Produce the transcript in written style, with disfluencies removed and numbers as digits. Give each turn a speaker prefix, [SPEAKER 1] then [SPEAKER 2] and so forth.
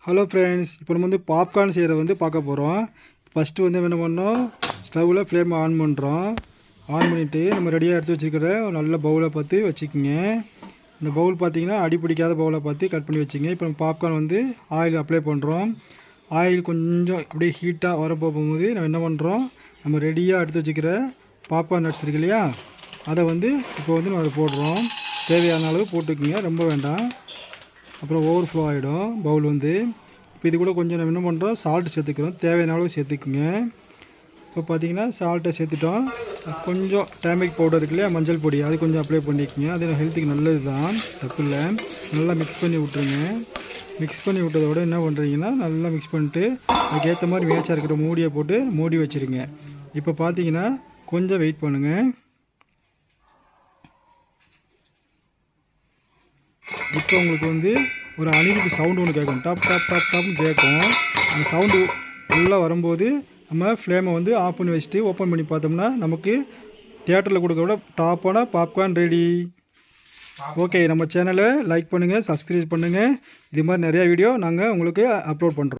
[SPEAKER 1] Hello friends, இப்போ நம்ம வந்து பாப்கார்ன் செய்கிறத வந்து பார்க்க போகிறோம். ஃபஸ்ட்டு வந்து என்ன பண்ணோம், ஸ்டவ்வில் ஃப்ளேம் ஆன் பண்ணுறோம். ஆன் பண்ணிவிட்டு நம்ம ரெடியாக எடுத்து வச்சுருக்கிற ஒரு நல்ல பவுலை பார்த்து வச்சுக்கோங்க. இந்த பவுல் பார்த்திங்கன்னா அடி பிடிக்காத பவுலை பார்த்து கட் பண்ணி வச்சுங்க. இப்போ நம்ம பாப்கார்ன் வந்து ஆயில் அப்ளை பண்ணுறோம். ஆயில் கொஞ்சம் அப்படியே ஹீட்டாக வர போகும்போது நம்ம என்ன பண்ணுறோம், நம்ம ரெடியாக எடுத்து வச்சுக்கிற பாப்கார்ன் நட்ஸ் இருக்கு இல்லையா, அதை வந்து இப்போ வந்து நம்ம போடுறோம். தேவையான அளவு போட்டுக்குங்க, ரொம்ப வேண்டாம், அப்புறம் ஓவர் ஃப்ளோ ஆகிடும் பவுல் வந்து. இப்போ இது கூட கொஞ்சம் நம்ம என்ன பண்ணுறோம், சால்ட்டு சேர்த்துக்கிறோம். தேவையான அளவு சேர்த்துக்குங்க. இப்போ பார்த்தீங்கன்னா சால்ட்டை சேர்த்துட்டோம். கொஞ்சம் டேமரிக் பவுடர் இருக்கு இல்லையா, மஞ்சள் பொடி, அது கொஞ்சம் அப்ளை பண்ணிக்கோங்க. அது ஹெல்த்துக்கு நல்லது தான், தப்பு இல்லை. நல்லா மிக்ஸ் பண்ணி விட்ருங்க. மிக்ஸ் பண்ணி விட்டதோட என்ன பண்ணுறீங்கன்னா, நல்லா மிக்ஸ் பண்ணிட்டு அதுக்கேற்ற மாதிரி மேட்சாக இருக்கிற மூடியை போட்டு மூடி வச்சுருங்க. இப்போ பார்த்தீங்கன்னா கொஞ்சம் வெயிட் பண்ணுங்கள். இப்போ உங்களுக்கு வந்து ஒரு அணிலுக்கு சவுண்டு ஒன்று கேட்கும், டாப் டாப் டாப் டாப்னு கேட்கும். அந்த சவுண்டு உள்ளே வரும்போது நம்ம ஃப்ளேமை வந்து ஆஃப் பண்ணி வச்சுட்டு ஓப்பன் பண்ணி பார்த்தோம்னா நமக்கு தியேட்டரில் கொடுக்க விட டாப்பான பாப்கார்ன் ரெடி. ஓகே, நம்ம சேனலை லைக் பண்ணுங்கள், சப்ஸ்கிரைப் பண்ணுங்கள். இது மாதிரி நிறையா வீடியோ நாங்கள் உங்களுக்கு அப்லோட் பண்ணுறோம்.